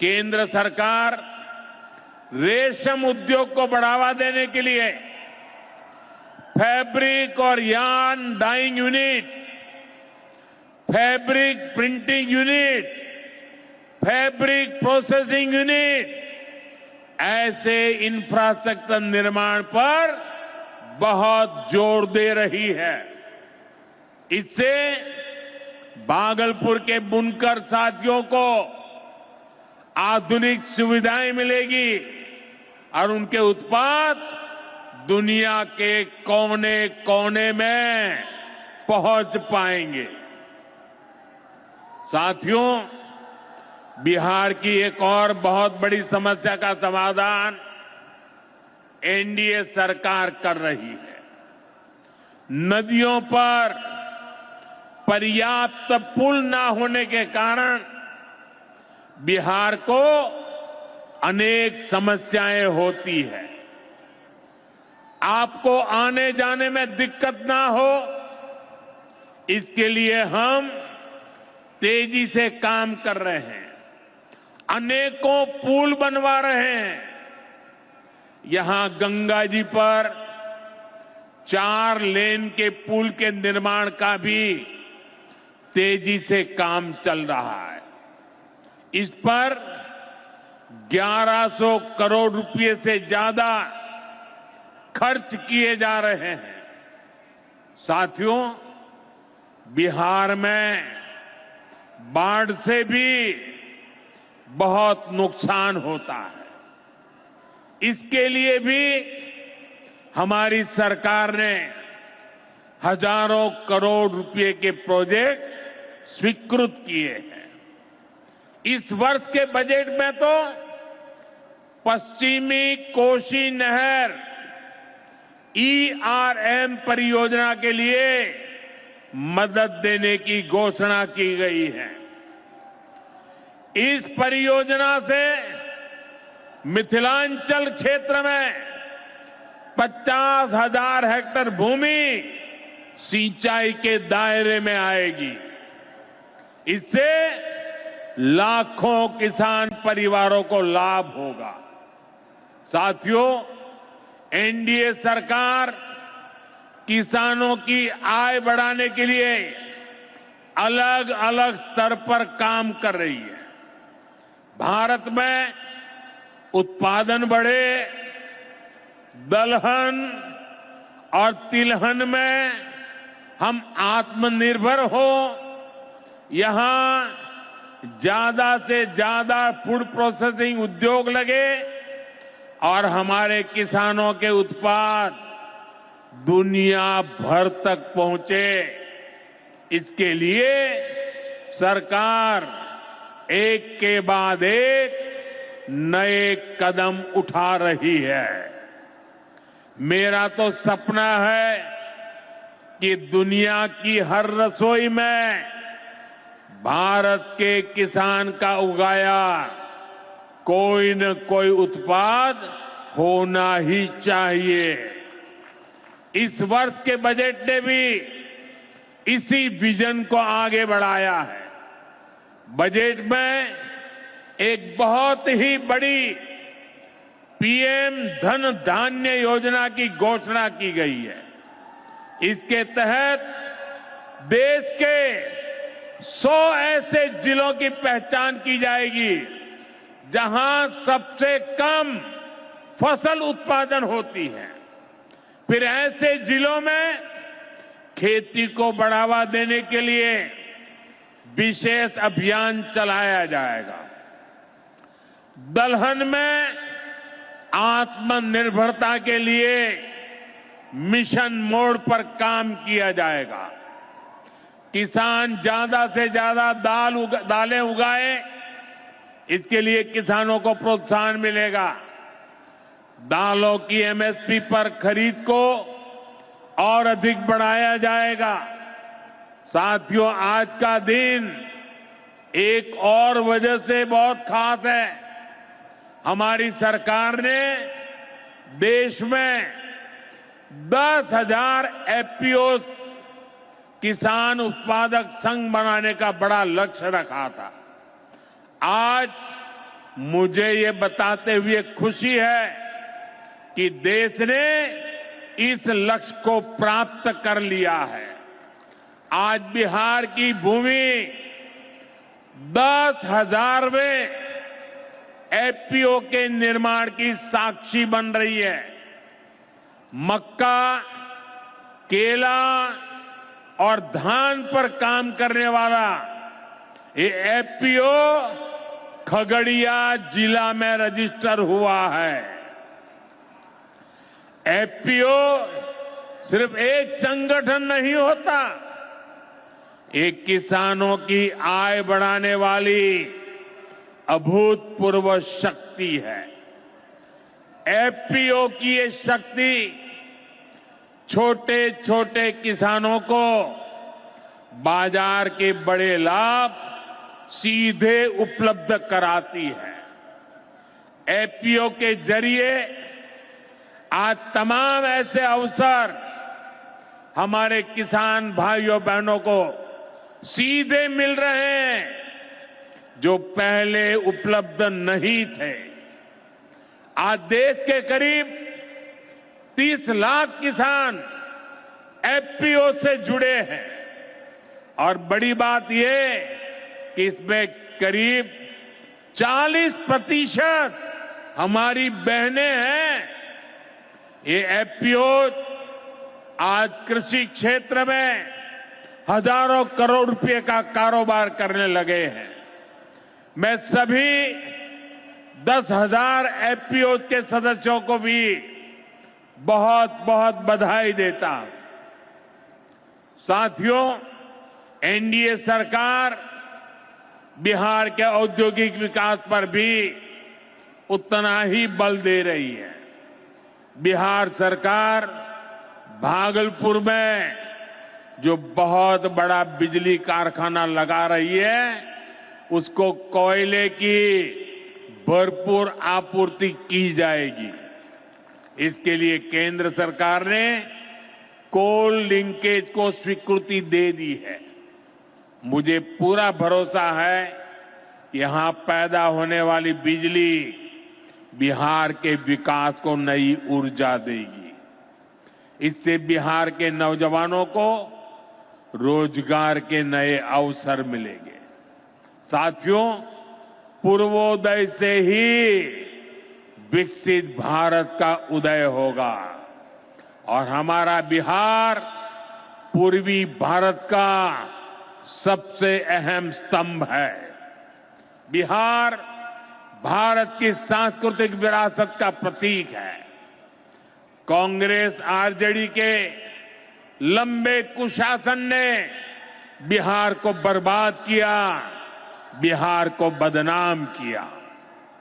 केंद्र सरकार रेशम उद्योग को बढ़ावा देने के लिए फैब्रिक और yarn dyeing unit, fabric printing unit, fabric processing unit, ऐसे इंफ्रास्ट्रक्चर निर्माण पर बहुत जोर दे रही है। इससे भागलपुर के बुनकर साथियों को आधुनिक सुविधाएं मिलेगी और उनके उत्पाद दुनिया के कोने कोने में पहुंच पाएंगे। साथियों, बिहार की एक और बहुत बड़ी समस्या का समाधान एनडीए सरकार कर रही है। नदियों पर पर्याप्त पुल न होने के कारण बिहार को अनेक समस्याएं होती है। आपको आने जाने में दिक्कत ना हो, इसके लिए हम तेजी से काम कर रहे हैं। अनेकों पुल बनवा रहे हैं। यहां गंगा जी पर 4 लेन के पुल के निर्माण का भी तेजी से काम चल रहा है। इस पर 1100 करोड़ रुपए से ज्यादा खर्च किए जा रहे हैं। साथियों, बिहार में बाढ़ से भी बहुत नुकसान होता है। इसके लिए भी हमारी सरकार ने हजारों करोड़ रुपए के प्रोजेक्ट स्वीकृत किए हैं। इस वर्ष के बजट में तो पश्चिमी कोसी नहर ईआरएम परियोजना के लिए मदद देने की घोषणा की गई है। इस परियोजना से मिथिलांचल क्षेत्र में 50,000 हेक्टेयर भूमि सिंचाई के दायरे में आएगी। इससे लाखों किसान परिवारों को लाभ होगा। साथियों, एनडीए सरकार किसानों की आय बढ़ाने के लिए अलग अलग स्तर पर काम कर रही है। भारत में उत्पादन बढ़े, दलहन और तिलहन में हम आत्मनिर्भर हो, यहां ज्यादा से ज्यादा फूड प्रोसेसिंग उद्योग लगे और हमारे किसानों के उत्पाद दुनिया भर तक पहुंचे। इसके लिए सरकार एक के बाद एक नए कदम उठा रही है। मेरा तो सपना है कि दुनिया की हर रसोई में भारत के किसान का उगाया कोई न कोई उत्पाद होना ही चाहिए। इस वर्ष के बजट ने भी इसी विजन को आगे बढ़ाया है। बजट में एक बहुत ही बड़ी पीएम धन धान्य योजना की घोषणा की गई है। इसके तहत देश के 100 ऐसे जिलों की पहचान की जाएगी जहां सबसे कम फसल उत्पादन होती है। फिर ऐसे जिलों में खेती को बढ़ावा देने के लिए विशेष अभियान चलाया जाएगा। दलहन में आत्मनिर्भरता के लिए मिशन मोड पर काम किया जाएगा। किसान ज्यादा से ज्यादा दालें उगाए, इसके लिए किसानों को प्रोत्साहन मिलेगा। दालों की एमएसपी पर खरीद को और अधिक बढ़ाया जाएगा। साथियों, आज का दिन एक और वजह से बहुत खास है। हमारी सरकार ने देश में 10,000 एफपीओ किसान उत्पादक संघ बनाने का बड़ा लक्ष्य रखा था। आज मुझे ये बताते हुए खुशी है कि देश ने इस लक्ष्य को प्राप्त कर लिया है। आज बिहार की भूमि 10,000वें एफपीओ के निर्माण की साक्षी बन रही है। मक्का, केला और धान पर काम करने वाला ये एफपीओ खगड़िया जिला में रजिस्टर हुआ है। एफपीओ सिर्फ एक संगठन नहीं होता, एक किसानों की आय बढ़ाने वाली अभूतपूर्व शक्ति है। एफपीओ की ये शक्ति छोटे छोटे किसानों को बाजार के बड़े लाभ सीधे उपलब्ध कराती है। एफपीओ के जरिए आज तमाम ऐसे अवसर हमारे किसान भाइयों बहनों को सीधे मिल रहे हैं जो पहले उपलब्ध नहीं थे। आज देश के करीब 30 लाख किसान एफपीओ से जुड़े हैं और बड़ी बात यह कि इसमें करीब 40% हमारी बहनें हैं। ये एफपीओ आज कृषि क्षेत्र में हजारों करोड़ रुपए का कारोबार करने लगे हैं। मैं सभी 10,000 एफपीओ के सदस्यों को भी बहुत बहुत बधाई देता हूं। साथियों, एनडीए सरकार बिहार के औद्योगिक विकास पर भी उतना ही बल दे रही है। बिहार सरकार भागलपुर में जो बहुत बड़ा बिजली कारखाना लगा रही है, उसको कोयले की भरपूर आपूर्ति की जाएगी। इसके लिए केंद्र सरकार ने कोल लिंकेज को स्वीकृति दे दी है। मुझे पूरा भरोसा है यहां पैदा होने वाली बिजली बिहार के विकास को नई ऊर्जा देगी। इससे बिहार के नौजवानों को रोजगार के नए अवसर मिलेंगे। साथियों, पूर्वोदय से ही विकसित भारत का उदय होगा और हमारा बिहार पूर्वी भारत का सबसे अहम स्तंभ है। बिहार भारत की सांस्कृतिक विरासत का प्रतीक है। कांग्रेस आरजेडी के लंबे कुशासन ने बिहार को बर्बाद किया, बिहार को बदनाम किया।